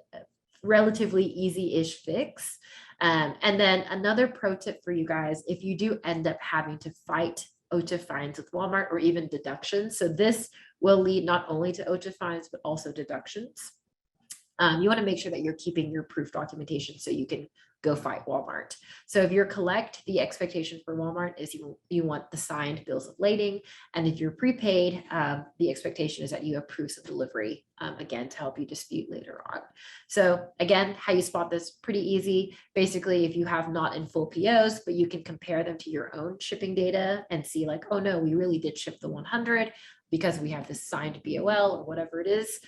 relatively easy-ish fix. And then another pro tip for you guys, if you do end up having to fight OTIF fines with Walmart or even deductions, so this will lead not only to OTIF fines, but also deductions. You want to make sure that you're keeping your proof documentation so you can go fight Walmart. So if you're collect, the expectation for Walmart is you want the signed bills of lading. And if you're prepaid, the expectation is that you have proofs of delivery, again, to help you dispute later on. So again, how you spot this, pretty easy. Basically, if you have not in full POs, but you can compare them to your own shipping data and see like, oh no, we really did ship the 100. Because we have this signed BOL or whatever it is,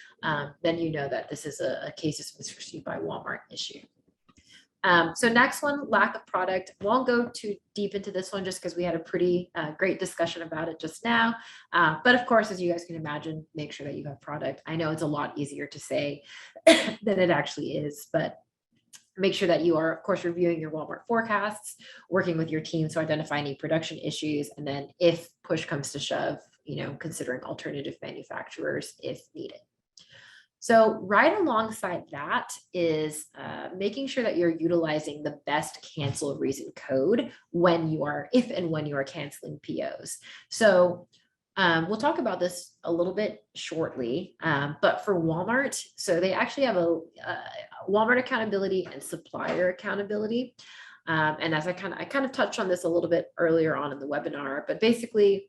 then you know that this is a case of misreceived by Walmart issue. So next one, lack of product. Won't go too deep into this one just because we had a pretty great discussion about it just now. But of course, as you guys can imagine, make sure that you have product. I know it's a lot easier to say than it actually is, but Make sure that you are, of course, reviewing your Walmart forecasts, working with your team to identify any production issues, and then if push comes to shove, considering alternative manufacturers if needed. So right alongside that is making sure that you're utilizing the best cancel reason code if and when you are canceling POs. So we'll talk about this a little bit shortly, but for Walmart, so they actually have a Walmart accountability and supplier accountability. And as I kind of touched on this a little bit earlier on in the webinar, but basically,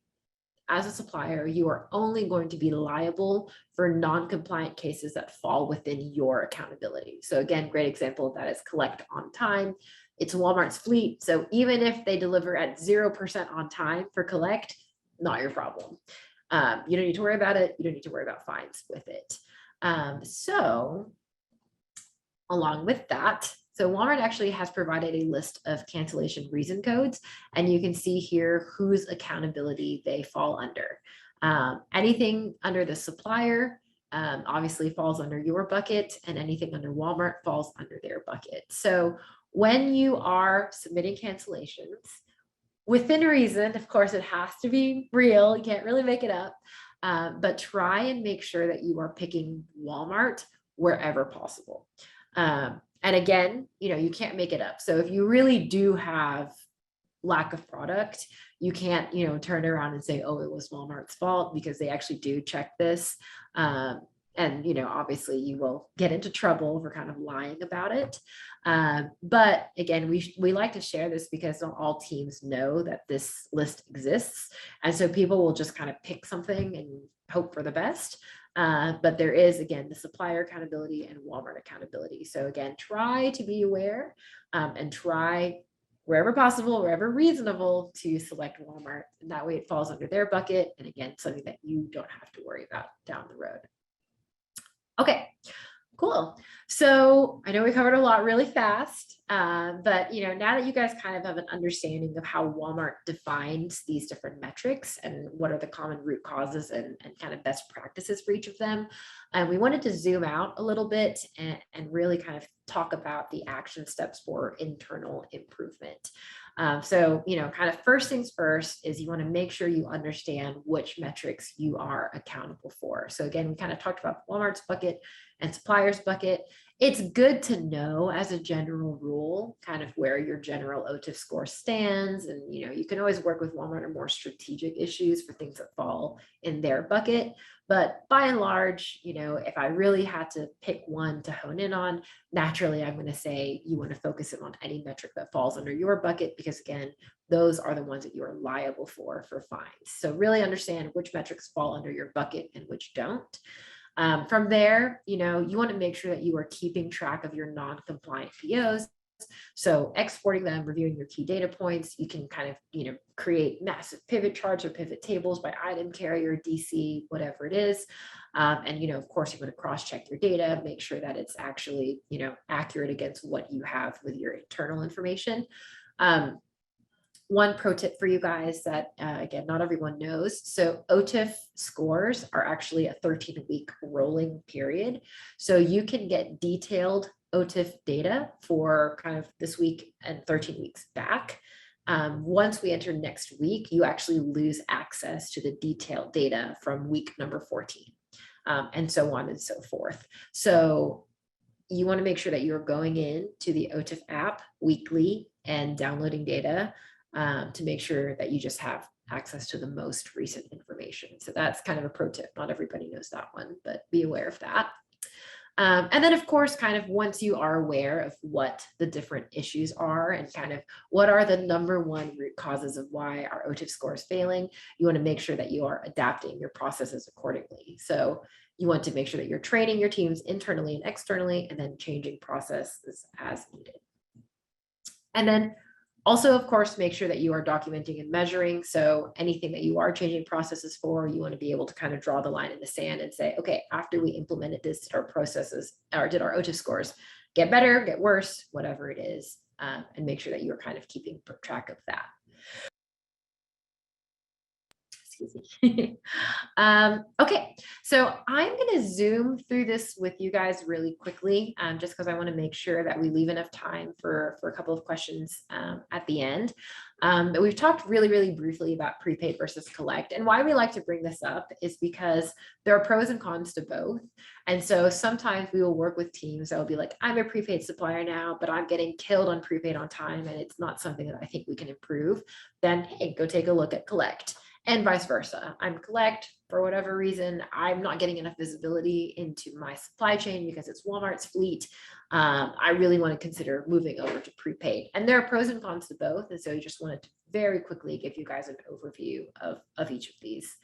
as a supplier, you are only going to be liable for non-compliant cases that fall within your accountability. So again, great example of that is collect on time. It's Walmart's fleet. So even if they deliver at 0% on time for collect, not your problem. You don't need to worry about it. You don't need to worry about fines with it. So along with that, so Walmart actually has provided a list of cancellation reason codes, and you can see here whose accountability they fall under. Anything under the supplier obviously falls under your bucket, and anything under Walmart falls under their bucket. So when you are submitting cancellations, within reason, of course, it has to be real. You can't really make it up, but try and make sure that you are picking Walmart wherever possible. And again, you can't make it up. So if you really do have lack of product, you can't, turn around and say, oh, it was Walmart's fault, because they actually do check this. And, obviously you will get into trouble for kind of lying about it. But again, we like to share this because not all teams know that this list exists. And so people will just kind of pick something and hope for the best. But there is, again, the supplier accountability and Walmart accountability. So again, try to be aware and try wherever possible, wherever reasonable, to select Walmart. And that way it falls under their bucket. And again, something that you don't have to worry about down the road. Okay, cool. So I know we covered a lot really fast, but now that you guys kind of have an understanding of how Walmart defines these different metrics and what are the common root causes and kind of best practices for each of them, we wanted to zoom out a little bit and really kind of talk about the action steps for internal improvement. So, kind of first things first is you want to make sure you understand which metrics you are accountable for. So again, we kind of talked about Walmart's bucket and supplier's bucket. It's good to know as a general rule, kind of where your general OTIF score stands. And, you can always work with Walmart on more strategic issues for things that fall in their bucket. But by and large, if I really had to pick one to hone in on, naturally, I'm going to say you want to focus in on any metric that falls under your bucket, because again, those are the ones that you are liable for fines. So really understand which metrics fall under your bucket and which don't. From there, you want to make sure that you are keeping track of your non-compliant POs. So exporting them, reviewing your key data points. You can kind of, create massive pivot charts or pivot tables by item carrier, DC, whatever it is. And, of course, you want to cross-check your data, make sure that it's actually, accurate against what you have with your internal information. One pro tip for you guys that, again, not everyone knows. So OTIF scores are actually a 13-week rolling period. So you can get detailed OTIF data for kind of this week and 13 weeks back. Once we enter next week, you actually lose access to the detailed data from week number 14, and so on and so forth. So you want to make sure that you're going in to the OTIF app weekly and downloading data to make sure that you just have access to the most recent information. So that's kind of a pro tip. Not everybody knows that one, but be aware of that. And then, of course, kind of once you are aware of what the different issues are and kind of what are the number one root causes of why our OTIF score is failing, you want to make sure that you are adapting your processes accordingly. So you want to make sure that you're training your teams internally and externally, and then changing processes as needed. And then also, of course, make sure that you are documenting and measuring. So anything that you are changing processes for, you want to be able to kind of draw the line in the sand and say, okay, after we implemented this, did our processes or did our OTIF scores get better, get worse, whatever it is, and make sure that you're kind of keeping track of that. excuse me. Okay, so I'm going to zoom through this with you guys really quickly, just because I want to make sure that we leave enough time for a couple of questions at the end. But we've talked really briefly about prepaid versus collect. And why we like to bring this up is because there are pros and cons to both. And so sometimes we will work with teams that will be like, I'm a prepaid supplier now, but I'm getting killed on prepaid on time, and it's not something that I think we can improve. Then, hey, go take a look at collect. And vice versa. I'm collect for whatever reason. I'm not getting enough visibility into my supply chain because it's Walmart's fleet. I really want to consider moving over to prepaid. And there are pros and cons to both. And so I just wanted to very quickly give you guys an overview of each of these.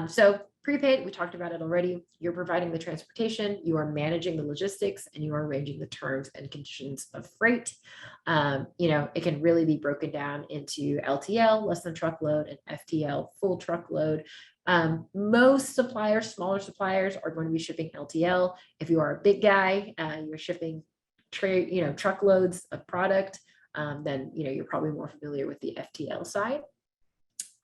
So prepaid, we talked about it already. You're providing the transportation, you are managing the logistics, and you are arranging the terms and conditions of freight. It can really be broken down into LTL, less than truckload, and FTL, full truckload. Most suppliers, smaller suppliers, are going to be shipping LTL. If you are a big guy, you're shipping truckloads of product, then you're probably more familiar with the FTL side.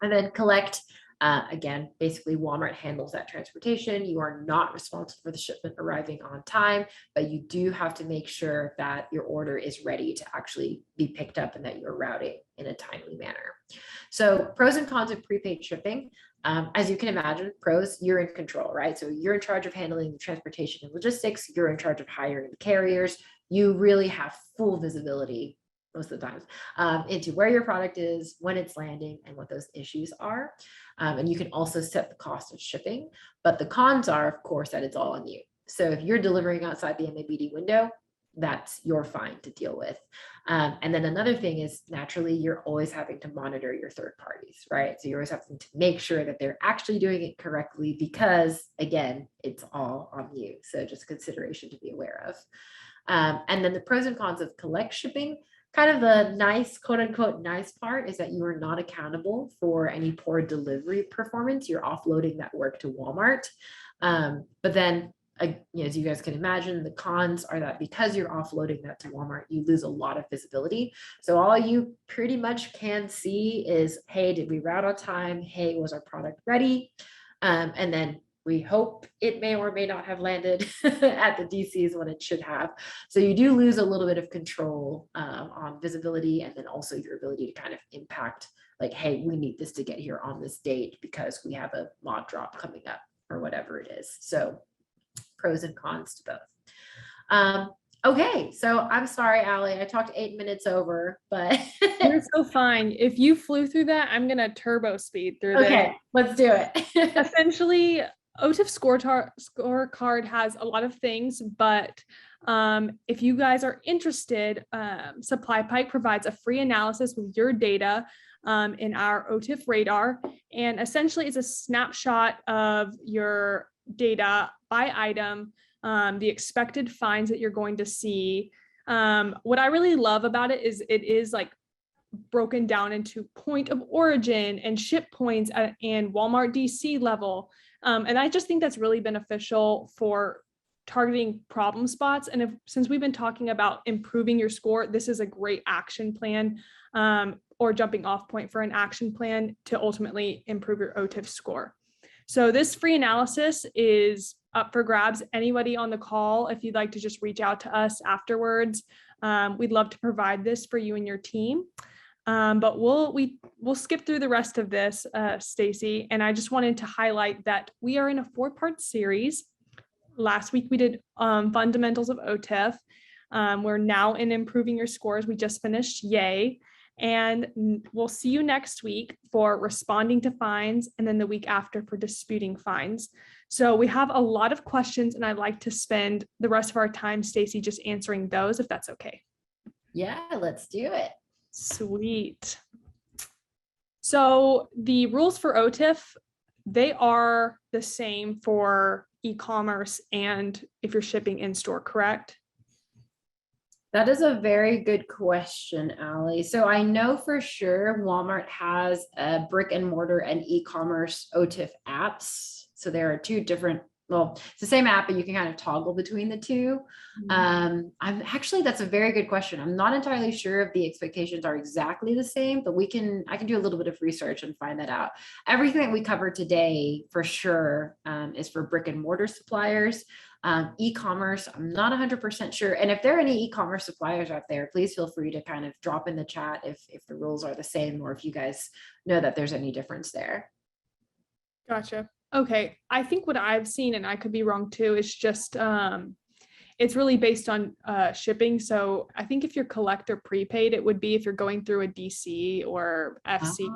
And then collect, again, basically Walmart handles that transportation. You are not responsible for the shipment arriving on time, but you do have to make sure that your order is ready to actually be picked up and that you're routing in a timely manner. So pros and cons of prepaid shipping. As you can imagine, pros, you're in control, right? So you're in charge of handling the transportation and logistics. You're in charge of hiring the carriers. You really have full visibility most of the times into where your product is, when it's landing, and what those issues are. And you can also set the cost of shipping. But the cons are, of course, that it's all on you. So if you're delivering outside the MAVD window, that's your fine to deal with. And then another thing is, naturally, you're always having to monitor your third parties, right? So you're always having to make sure that they're actually doing it correctly because, again, it's all on you. So just consideration to be aware of. And then the pros and cons of collect shipping. Kind of the nice, quote unquote, nice part is that you are not accountable for any poor delivery performance. You're offloading that work to Walmart. But then, as you guys can imagine, the cons are that because you're offloading that to Walmart, you lose a lot of visibility. So all you pretty much can see is, hey, did we route on time? Hey, was our product ready? And then we hope it may or may not have landed at the DCs when it should have. So you do lose a little bit of control on visibility, and then also your ability to kind of impact, like, hey, we need this to get here on this date because we have a mod drop coming up or whatever it is. So pros and cons to both. Okay, so I'm sorry, Allie, I talked 8 minutes over, but You're so fine. If you flew through that, I'm gonna turbo speed through okay, let's do it. Essentially, OTIF scorecard has a lot of things, but if you guys are interested, Supply Pike provides a free analysis with your data in our OTIF radar, and essentially it's a snapshot of your data by item, the expected fines that you're going to see. What I really love about it is like broken down into point of origin and ship points and Walmart DC level. And I just think that's really beneficial for targeting problem spots. And since we've been talking about improving your score, this is a great action plan or jumping off point for an action plan to ultimately improve your OTIF score. So this free analysis is up for grabs. Anybody on the call, if you'd like to just reach out to us afterwards, we'd love to provide this for you and your team. But we'll skip through the rest of this, Stacy. And I just wanted to highlight that we are in a 4-part series. Last week we did fundamentals of OTIF. We're now in improving your scores. We just finished Yay. And we'll see you next week for responding to fines, and then the week after for disputing fines. So we have a lot of questions, and I'd like to spend the rest of our time, Stacy, just answering those, if that's okay. Yeah, let's do it. Sweet. So the rules for OTIF, they are the same for e-commerce and if you're shipping in store, correct? That is a very good question, Allie. So I know for sure Walmart has a brick and mortar and e-commerce OTIF apps. So there are two different well, it's the same app, but you can kind of toggle between the two. I'm actually, that's a very good question. I'm not entirely sure if the expectations are exactly the same, but I can do a little bit of research and find that out. Everything that we covered today for sure is for brick and mortar suppliers. E-commerce, I'm not 100% sure. And if there are any e-commerce suppliers out there, please feel free to kind of drop in the chat if the rules are the same, or if you guys know that there's any difference there. Gotcha. Okay. I think what I've seen, and I could be wrong too, is just it's really based on shipping. So I think if you're collect or prepaid, it would be if you're going through a DC or FC.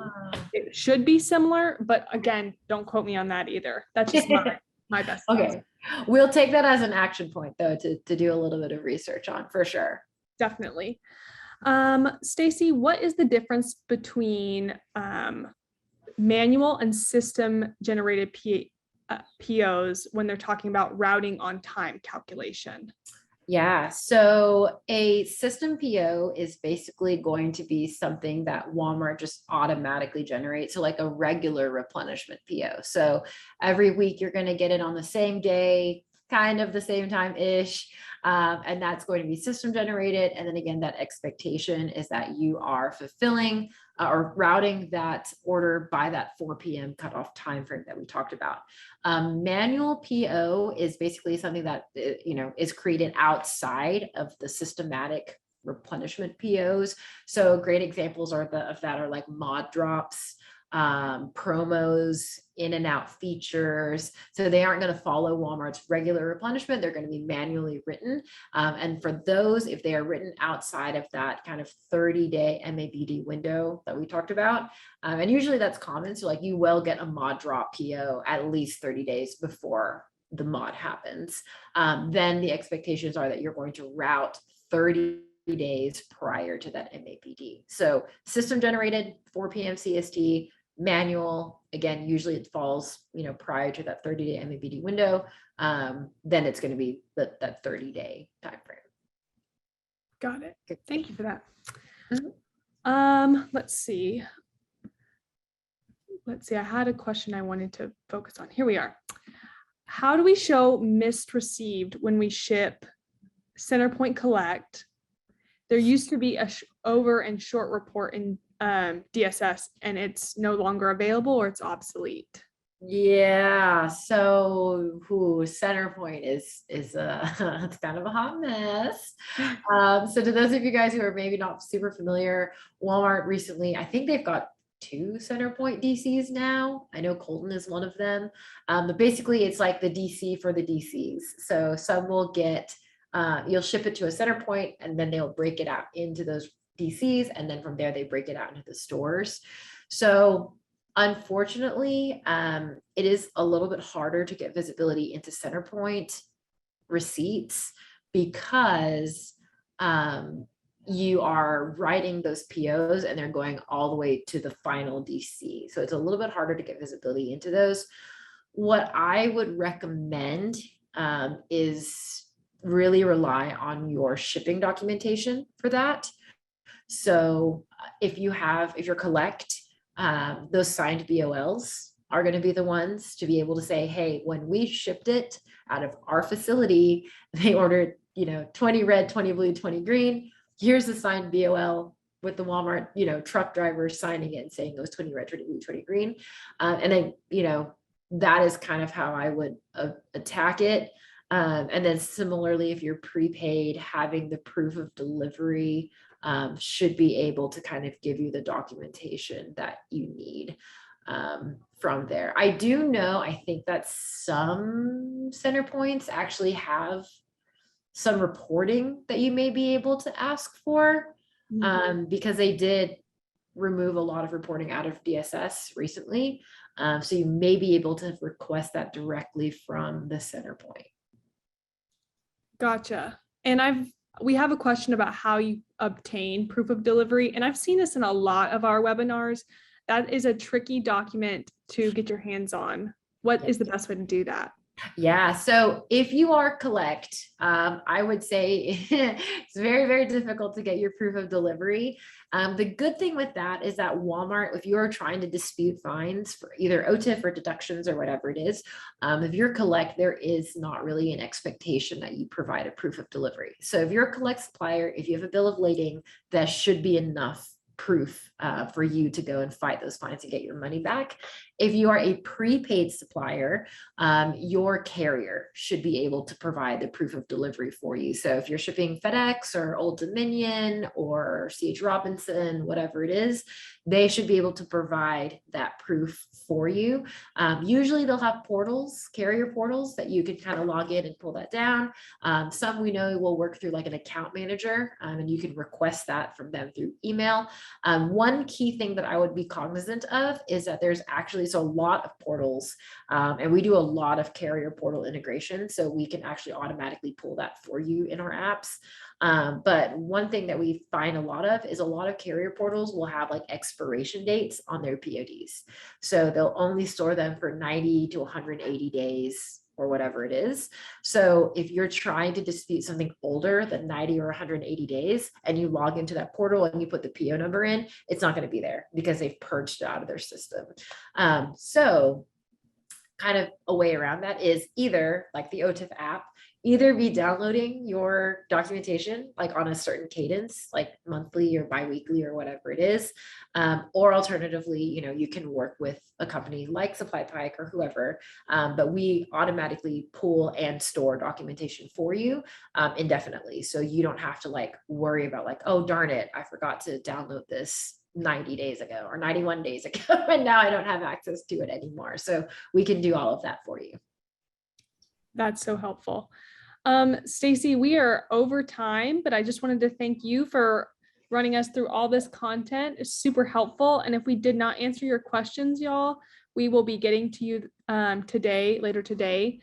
It should be similar, but again, don't quote me on that either. That's just my best guess. Okay. We'll take that as an action point though, to do a little bit of research on, for sure. Definitely. Stacy, what is the difference between manual and system generated POs when they're talking about routing on time calculation? Yeah, so a system PO is basically going to be something that Walmart just automatically generates. So like a regular replenishment PO. So every week you're going to get it on the same day, kind of the same time-ish. And that's going to be system generated. And then again, that expectation is that you are fulfilling or routing that order by that 4 p.m. cutoff time frame that we talked about. Manual PO is basically something that is created outside of the systematic replenishment POs. So great examples of that are like mod drops, promos, in and out features. So they aren't going to follow Walmart's regular replenishment. They're going to be manually written. And for those, if they are written outside of that kind of 30-day MAVD window that we talked about, and usually that's common. So like you will get a mod drop PO at least 30 days before the mod happens. Then the expectations are that you're going to route 30 days prior to that MAVD. So system generated 4 p.m. CST, manual, again, usually it falls, prior to that 30-day MAVD window. Then it's going to be that 30-day time frame. Got it. Thank you for that. Mm-hmm. Let's see. I had a question I wanted to focus on. Here we are. How do we show missed received when we ship Centerpoint Collect? There used to be a over and short report in DSS, and it's no longer available or it's obsolete. Yeah, so Centerpoint is it's kind of a hot mess. So to those of you guys who are maybe not super familiar, Walmart recently, I think they've got 2 Centerpoint DCs now. I know Colton is one of them, but basically it's like the DC for the DCs. So some will get you'll ship it to a Centerpoint, and then they'll break it out into those DCs, and then from there they break it out into the stores. So unfortunately, it is a little bit harder to get visibility into Centerpoint receipts because you are writing those POs and they're going all the way to the final DC. So it's a little bit harder to get visibility into those. What I would recommend is really rely on your shipping documentation for that. So if you're collect, those signed BOLs are going to be the ones to be able to say, hey, when we shipped it out of our facility, they ordered, 20 red, 20 blue, 20 green. Here's the signed BOL with the Walmart, truck driver signing it and saying those 20 red, 20 blue, 20 green. And then, that is kind of how I would attack it. And then similarly, if you're prepaid, having the proof of delivery should be able to kind of give you the documentation that you need from there. I do know, I think that some Centerpoints actually have some reporting that you may be able to ask for because they did remove a lot of reporting out of DSS recently. So you may be able to request that directly from the Centerpoint. Gotcha. And we have a question about how you obtain proof of delivery. And I've seen this in a lot of our webinars. That is a tricky document to get your hands on. What is the best way to do that? Yeah. So if you are collect, I would say it's very, very difficult to get your proof of delivery. The good thing with that is that Walmart, if you're trying to dispute fines for either OTIF or deductions or whatever it is, if you're collect, there is not really an expectation that you provide a proof of delivery. So if you're a collect supplier, if you have a bill of lading, that should be enough proof for you to go and fight those fines and get your money back. If you are a prepaid supplier, your carrier should be able to provide the proof of delivery for you. So if you're shipping FedEx or Old Dominion or CH Robinson, whatever it is, they should be able to provide that proof for you. Usually they'll have portals, carrier portals that you can kind of log in and pull that down. Some we know will work through like an account manager, and you can request that from them through email. One key thing that I would be cognizant of is that there's actually a lot of portals, and we do a lot of carrier portal integration, so we can actually automatically pull that for you in our apps. But one thing that we find a lot of is a lot of carrier portals will have like expiration dates on their PODs. So they'll only store them for 90 to 180 days or whatever it is. So if you're trying to dispute something older than 90 or 180 days and you log into that portal and you put the PO number in, it's not going to be there because they've purged it out of their system. So kind of a way around that is either like the OTIF app, either be downloading your documentation like on a certain cadence, like monthly or biweekly or whatever it is, or alternatively, you can work with a company like Supply Pike or whoever, but we automatically pull and store documentation for you indefinitely. So you don't have to like worry about like, oh, darn it, I forgot to download this 90 days ago or 91 days ago, and now I don't have access to it anymore. So we can do all of that for you. That's so helpful. Stacy, we are over time, but I just wanted to thank you for running us through all this content. It's super helpful. And if we did not answer your questions, y'all, we will be getting to you later today.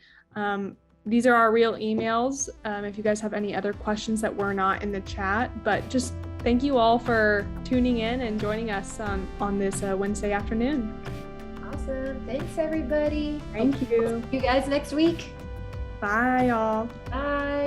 These are our real emails. If you guys have any other questions that were not in the chat, but just thank you all for tuning in and joining us on this Wednesday afternoon. Awesome. Thanks, everybody. Thank you. See you guys next week. Bye, y'all. Bye.